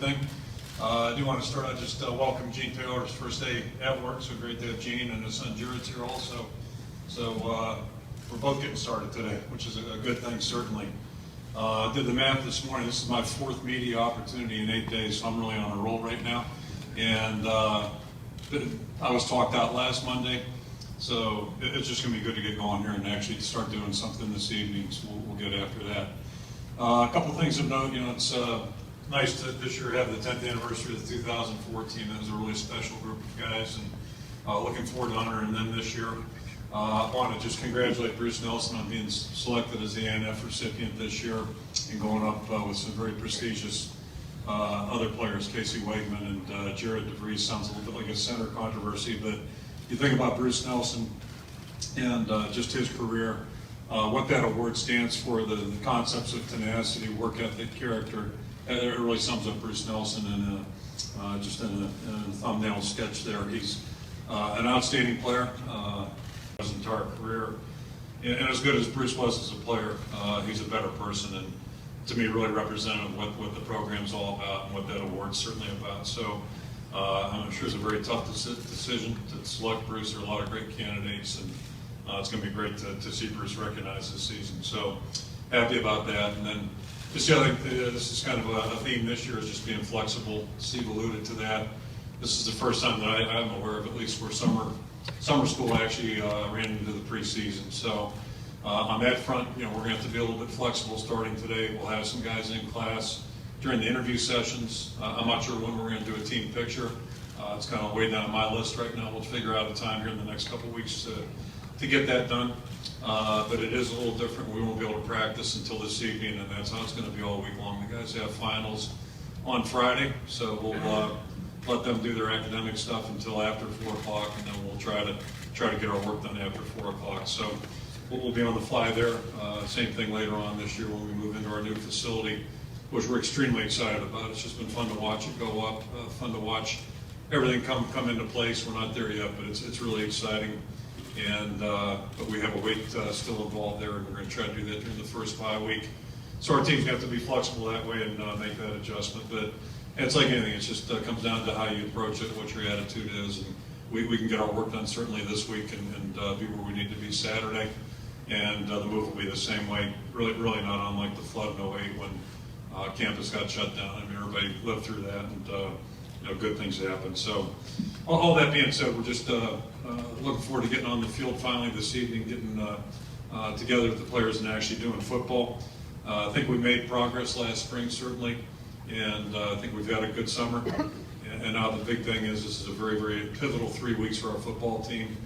thing. I do want to start out just welcome Gene Taylor's first day at work. So great to have Gene and his son Jared's here also. So we're both getting started today, which is a good thing certainly. Did the math this morning. This is my fourth media opportunity in 8 days, so I'm really on a roll right now. And I was talked out last Monday, so it's just going to be good to get going here and actually start doing something this evening. So we'll get after that. A couple things of note. It's nice to this year have the 10th anniversary of the 2014. That was a really special group of guys, and looking forward to honoring them this year. I want to just congratulate Bruce Nelson on being selected as the ANF recipient this year and going up with some very prestigious other players, Casey Wegman and Jared DeVries. Sounds a little bit like a center controversy, but you think about Bruce Nelson and just his career, what that award stands for, the concepts of tenacity, work ethic, character. It really sums up Bruce Nelson in just in a thumbnail sketch there. He's an outstanding player his entire career. And as good as Bruce was as a player, he's a better person, and to me really representative of what the program's all about and what that award's certainly about. So I'm sure it's a very tough decision to select Bruce. There are a lot of great candidates, and it's going to be great to see Bruce recognized this season. So happy about that. And then just the other thing, this is kind of a theme this year, is just being flexible. Steve alluded to that. This is the first time that I'm aware of, at least, where summer school actually ran into the preseason. So on that front, we're going to have to be a little bit flexible starting today. We'll have some guys in class during the interview sessions. I'm not sure when we're going to do a team picture. It's kind of way down my list right now. We'll figure out a time here in the next couple of weeks to get that done. But it is a little different. We won't be able to practice until this evening, and that's how it's going to be all week long. The guys have finals on Friday, so we'll let them do their academic stuff until after 4 o'clock, and then we'll try to get our work done after 4 o'clock. So we'll be on the fly there. Same thing later on this year when we move into our new facility, which we're extremely excited about. It's just been fun to watch it go up, fun to watch everything come into place. We're not there yet, but it's really exciting. And but we have a weight still involved there, and we're going to try to do that during the first bye week. So our teams have to be flexible that way and make that adjustment. But it's like anything; it just comes down to how you approach it, what your attitude is, and we can get our work done certainly this week and be where we need to be Saturday. And the move will be the same way. Really not unlike the flood in 08 when campus got shut down. I mean, everybody lived through that, and good things happen. So all that being said, we're just looking forward to getting on the field finally this evening, getting together with the players and actually doing football. I think we made progress last spring, certainly, and I think we've had a good summer. And now the big thing is this is a very, very pivotal 3 weeks for our football team,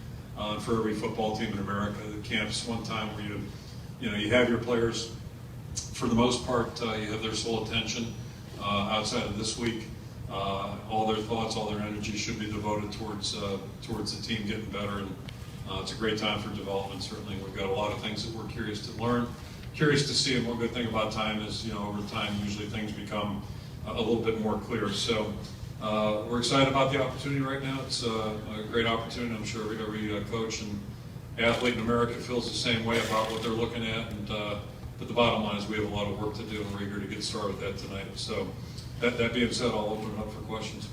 for every football team in America. The camp's one time where you have your players, for the most part, you have their sole attention outside of this week. All their thoughts, all their energy should be devoted towards the team getting better, and it's a great time for development. Certainly, we've got a lot of things that we're curious to learn, curious to see. And one good thing about time is, over time, usually things become a little bit more clear. So we're excited about the opportunity right now. It's a great opportunity. I'm sure every coach and athlete in America feels the same way about what they're looking at. And but the bottom line is we have a lot of work to do, and we're eager to get started with that tonight. So. That being said, I'll open it up for questions.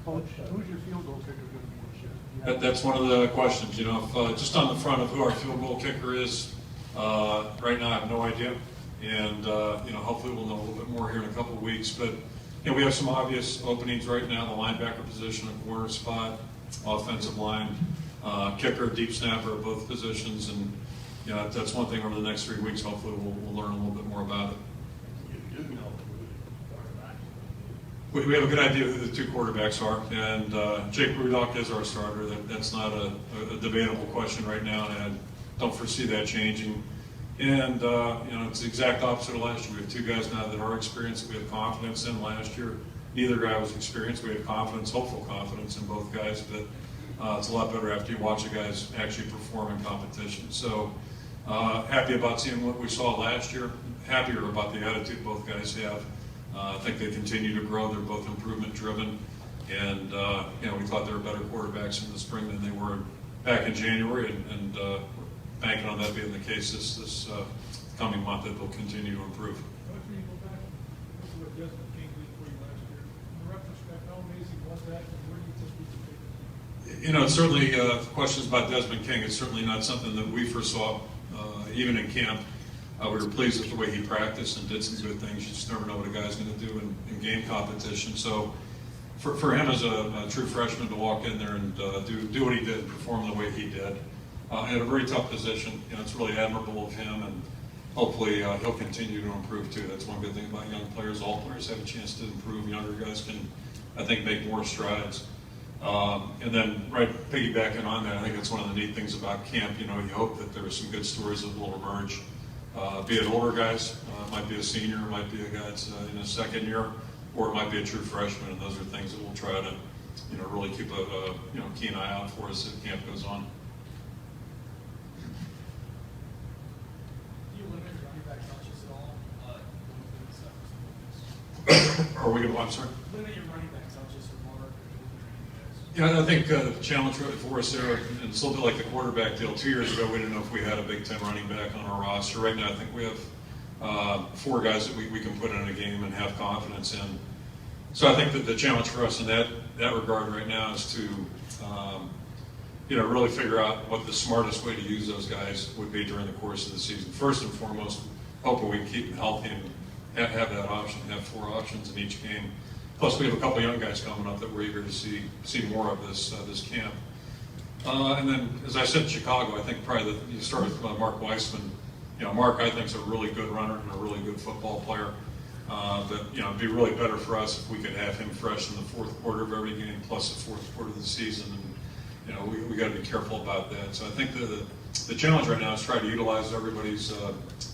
Coach, who's your field goal kicker going to be this year? That's one of the questions. If, just on the front of who our field goal kicker is, right now I have no idea. And, hopefully we'll know a little bit more here in a couple of weeks. But, we have some obvious openings right now, the linebacker position, a corner spot, offensive line, kicker, deep snapper, both positions. And, that's one thing over the next 3 weeks. Hopefully we'll learn a little bit more about it. You do know. We have a good idea who the two quarterbacks are, and Jake Rudock is our starter. That's not a debatable question right now, and I don't foresee that changing. And it's the exact opposite of last year. We have two guys now that are experienced, that we have confidence in. Last year, neither guy was experienced. We had confidence, hopeful confidence in both guys, but it's a lot better after you watch the guys actually perform in competition. So happy about seeing what we saw last year, happier about the attitude both guys have. I think they continue to grow. They're both improvement driven, and we thought they were better quarterbacks in the spring than they were back in January, and banking on that being the case this coming month, that they'll continue to improve. Coach, can you go back to what Justin King did for you last year? retrospect, how amazing was that, and where do you think we can take it? You know, it's certainly questions about Desmond King. It's certainly not something that we foresaw, even in camp. We were pleased with the way he practiced and did some good things. You just never know what a guy's going to do in game competition. So for him as a true freshman to walk in there and do what he did, perform the way he did, in a very tough position, you know, it's really admirable of him, and hopefully he'll continue to improve too. That's one good thing about young players. All players have a chance to improve. Younger guys can, I think, make more strides. And then, right, piggybacking on that, I think that's one of the neat things about camp. You know, you hope that there are some good stories that will emerge. Be it older guys, it might be a senior, it might be a guy that's in his second year, or it might be a true freshman. And those are things that we'll try to, you know, really keep a keen eye out for as the camp goes on. Do you limit your running back touches at all? Are we going to, I'm sorry? Limit your running back touches or more? Yeah, I think the challenge for us there, and it's a little bit like the quarterback deal. 2 years ago, we didn't know if we had a Big Ten running back on our roster. Right now, I think we have 4 guys that we can put in a game and have confidence in. So I think that the challenge for us in that regard right now is to, really figure out what the smartest way to use those guys would be during the course of the season. First and foremost, hoping we can keep them healthy and have that option, have 4 options in each game. Plus, we have a couple young guys coming up that we're eager to see more of this camp. And then, as I said in Chicago, I think probably you start with Mark Weissman. You know, Mark, I think, is a really good runner and a really good football player. But you know, it'd be really better for us if we could have him fresh in the fourth quarter of every game, plus the fourth quarter of the season. And you know, we got to be careful about that. So I think the challenge right now is try to utilize everybody's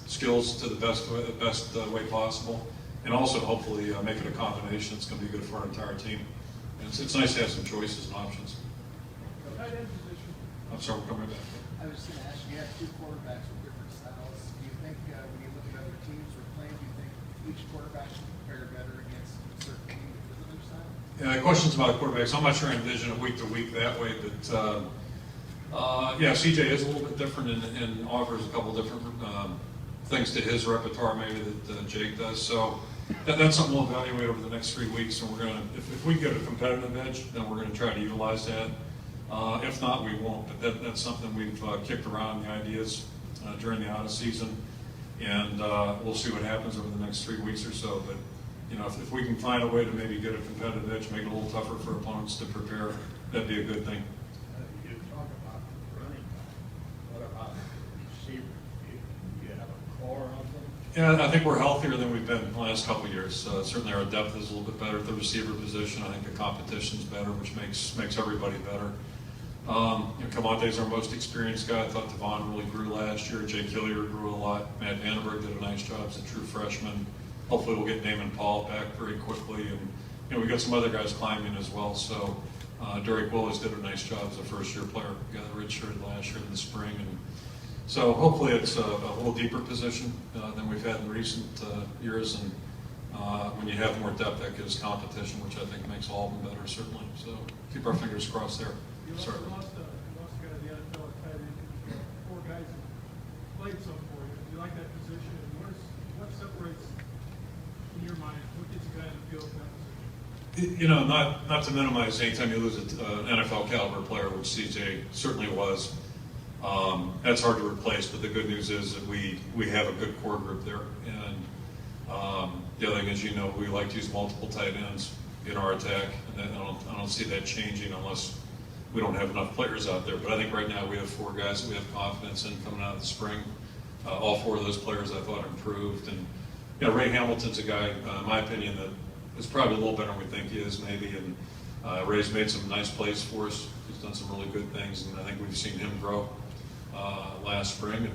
skills to the best way possible. And also, hopefully, make it a combination that's going to be good for our entire team. And it's nice to have some choices and options. Tight end position. I'm sorry, we're coming back. I was just going to ask you, you have 2 quarterbacks with different styles. Do you think, when you look at other teams or playing, do you think each quarterback should fare better against a certain team because of their style? Yeah, questions about quarterbacks. I'm not sure I envision it week to week that way, but yeah, CJ is a little bit different and offers a couple different things to his repertoire maybe that Jake does. So that's something we'll evaluate over the next 3 weeks, and we're going to, if we get a competitive edge, then we're going to try to utilize that. If not, we won't. But that's something we've kicked around the ideas during the out of season, and we'll see what happens over the next 3 weeks or so. But you know, if we can find a way to maybe get a competitive edge, make it a little tougher for opponents to prepare, that'd be a good thing. You talk about running back. What about receivers? Do you have a core of them? Yeah, I think we're healthier than we've been in the last couple of years. Certainly our depth is a little bit better at the receiver position. I think the competition's better, which makes everybody better. Camonte's our most experienced guy. I thought Devon really grew last year. Jake Hillier grew a lot. Matt Vandenberg did a nice job as a true freshman. Hopefully we'll get Damon Paul back very quickly. And we got some other guys climbing as well. So Derek Willis did a nice job as a first-year player. Got a redshirted last year in the spring. And so hopefully it's a little deeper position than we've had in recent years. And when you have more depth, that gives competition, which I think makes all of them better, certainly. So keep our fingers crossed there. You lost a guy to the NFL at tight end. You got 4 guys who played some for you. Do you like that position? And what separates, in your mind, what gets a guy in the field in that position? You know, not to minimize anytime you lose an NFL caliber player, which CJ certainly was. That's hard to replace, but the good news is that we have a good core group there. And the other thing is, you know, we like to use multiple tight ends in our attack, and I don't see that changing unless we don't have enough players out there. But I think right now we have 4 guys that we have confidence in coming out of the spring. All 4 of those players I thought improved. And you know, Ray Hamilton's a guy, in my opinion, that is probably a little better than we think he is, maybe. And Ray's made some nice plays for us. He's done some really good things, and I think we've seen him grow last spring.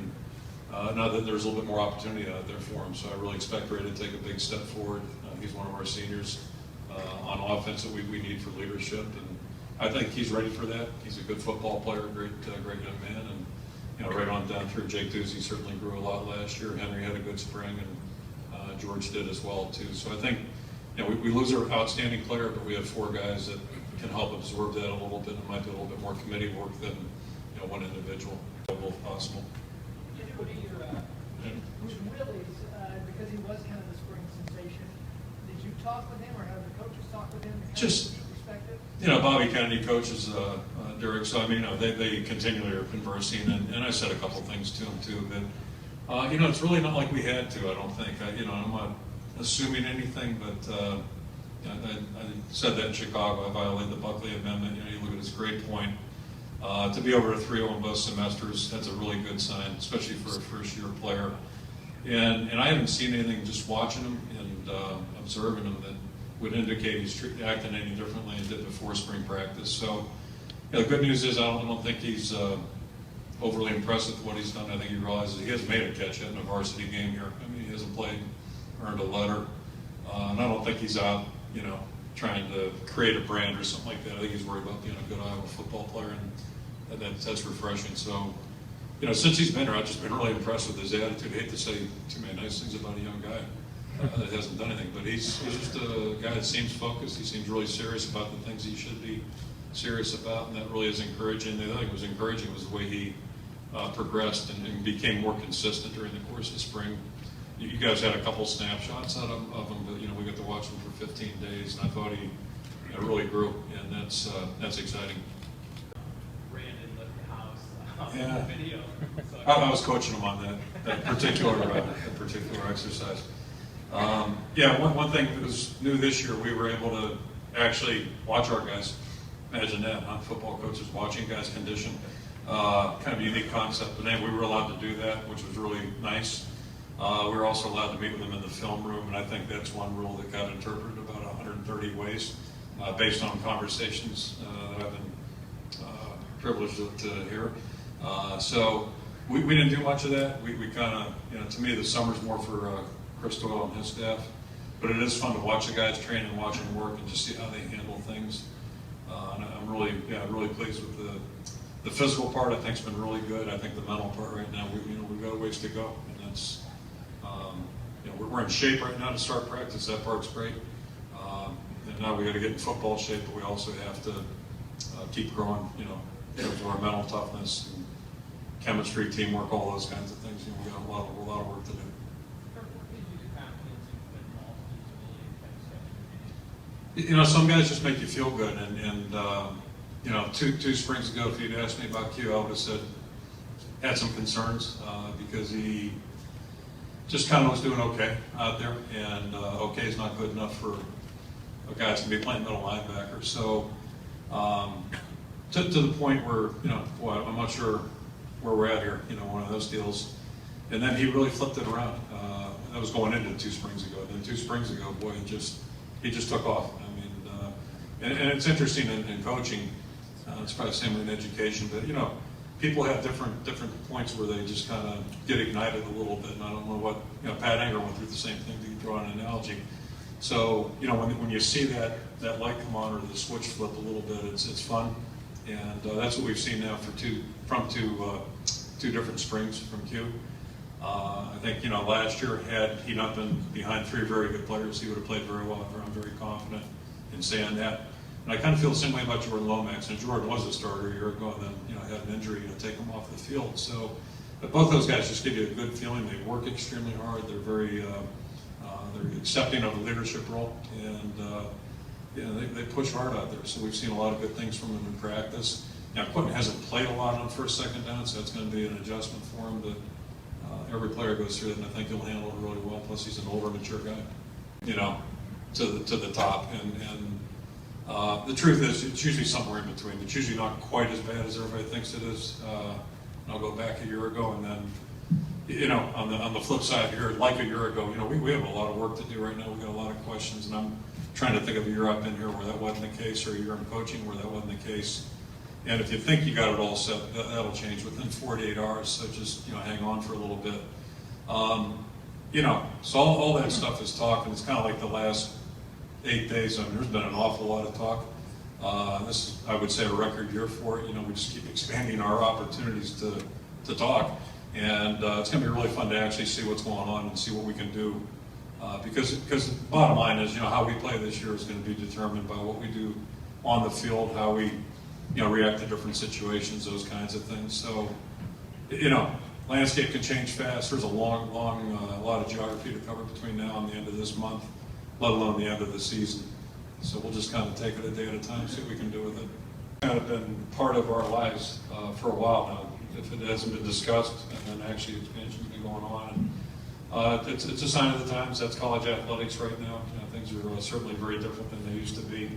And now that there's a little bit more opportunity out there for him, so I really expect Ray to take a big step forward. He's one of our seniors on offense that we need for leadership, and I think he's ready for that. He's a good football player, great young man, and you know, right on down through. Jake Ducey certainly grew a lot last year. Henry had a good spring, and George did as well too. So I think, you know, we lose our outstanding player, but we have 4 guys that can help absorb that a little bit. It might be a little bit more committee work than one individual. Both possible. With Willie's, because he was kind of the spring sensation, Did you talk with him, or have the coaches talk with him? Just- Perspective? Bobby Kennedy coaches Derek, so I mean, they continually are conversing, and I said a couple things to him too, but it's really not like we had to, I don't think. I'm not assuming anything, but I said that in Chicago. I violated the Buckley Amendment. You look at his grade point. To be over a 3.0 in both semesters, that's a really good sign, especially for a first-year player. And I haven't seen anything just watching him and observing him that would indicate he's acting any differently than he did before spring practice. So the good news is I don't think he's overly impressed with what he's done. I think he realizes he hasn't made a catch yet in a varsity game here. I mean, he hasn't played, earned a letter, and I don't think he's out, trying to create a brand or something like that. I think he's worried about being a good Iowa football player, and that's refreshing. So, since he's been here, I've just been really impressed with his attitude. I hate to say too many nice things about a young guy that hasn't done anything, but he's just a guy that seems focused. He seems really serious about the things he should be serious about, and that really is encouraging. The other thing that was encouraging was the way he progressed and became more consistent during the course of spring. You guys had a couple snapshots out of him, but we got to watch him for 15 days, and I thought he really grew, and that's exciting. Brandon left the house. Yeah. Video. So I was coaching him on that particular exercise. One thing that was new this year, we were able to actually watch our guys. Imagine that, huh? Football coaches watching guys condition. Kind of a unique concept, but anyway, we were allowed to do that, which was really nice. We were also allowed to meet with them in the film room, and I think that's one rule that got interpreted about 130 ways based on conversations that I've been privileged to hear. So we didn't do much of that. We kind of, to me, the summer's more for Chris Doyle and his staff, but it is fun to watch the guys train and watch them work and just see how they handle things. And I'm really pleased with the physical part. I think's been really good. I think the mental part right now, we've got a ways to go, and that's we're in shape right now to start practice. That part's great. And now we got to get in football shape, but we also have to keep growing. In terms of our mental toughness, and chemistry, teamwork, all those kinds of things. We got a lot of work to do. what gives you the confidence in putting all these ability type stuff? Some guys just make you feel good, and two springs ago, if you'd asked me about Q, I would have said had some concerns because he just kind of was doing okay out there, and okay is not good enough for a guy that's going to be playing middle linebacker. So to the point where I'm not sure where we're at here. One of those deals, and then he really flipped it around. That was going into 2 springs ago. Then 2 springs ago, boy, he just took off. I mean, and it's interesting in coaching. It's probably the same in education, but people have different points where they just kind of get ignited a little bit. And I don't know what Pat Anger went through the same thing. To draw an analogy. So when you see that light come on or the switch flip a little bit, it's fun, and that's what we've seen now from two different springs from Q. I think last year, had he not been behind 3 very good players, he would have played very well. I'm very confident in saying that. And I kind of feel the same way about Jordan Lomax. And Jordan was a starter a year ago, and then had an injury to take him off the field. So, but both those guys just give you a good feeling. They work extremely hard. They're very they're accepting of the leadership role, and they push hard out there. So we've seen a lot of good things from them in practice. Now Quentin hasn't played a lot on first, second down, so that's going to be an adjustment for him. But every player goes through it, and I think he'll handle it really well. Plus, he's an older, mature guy, to the top. And the truth is, it's usually somewhere in between. It's usually not quite as bad as everybody thinks it is. I'll go back a year ago, and then, on the flip side here, like a year ago, we have a lot of work to do right now. We've got a lot of questions, and I'm trying to think of a year I've been here where that wasn't the case, or a year in coaching where that wasn't the case. And if you think you got it all set, that'll change within 48 hours. So just hang on for a little bit. So all that stuff is talk, and it's kind of like the last 8 days. I mean, there's been an awful lot of talk. This is, I would say, a record year for it. We just keep expanding our opportunities to talk, and it's going to be really fun to actually see what's going on and see what we can do. Because the bottom line is, how we play this year is going to be determined by what we do on the field, how we react to different situations, those kinds of things. So, landscape can change fast. There's a long, lot of geography to cover between now and the end of this month. let alone the end of the season. So we'll just kind of take it a day at a time, see what we can do with it. Kind of been part of our lives for a while now. If it hasn't been discussed, and then actually expansion's been going on. It's a sign of the times. That's college athletics right now. Things are certainly very different than they used to be.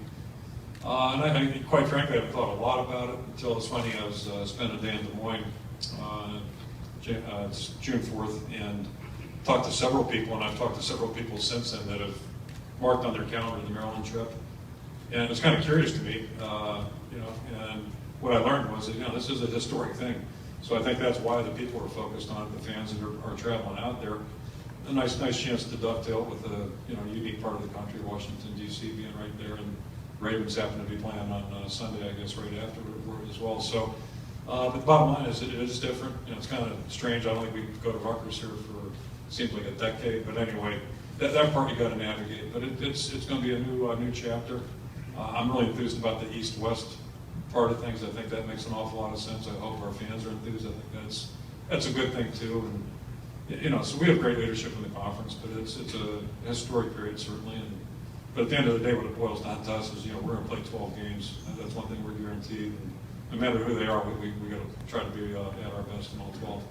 And I quite frankly, I haven't thought a lot about it until it's funny. I was spent a day in Des Moines, it's June 4th, and talked to several people, and I've talked to several people since then that have marked on their calendar the Maryland trip. And it's kind of curious to me, and what I learned was that, this is a historic thing. So I think that's why the people are focused on it, the fans that are traveling out there. A nice chance to dovetail with a unique part of the country, Washington, D.C. being right there, and Ravens happen to be playing on Sunday, I guess, right afterward as well. So, but the bottom line is it is different. It's kind of strange. I don't think we go to Rutgers here for, seems like a decade, but anyway, that part you got to navigate. But it's going to be a new chapter. I'm really enthused about the East-West part of things. I think that makes an awful lot of sense. I hope our fans are enthused. I think that's a good thing too. And so we have great leadership in the conference, but it's a historic period certainly. But at the end of the day, what it boils down to us is we're going to play 12 games. That's one thing we're guaranteed. And no matter who they are, we got to try to be at our best in all 12.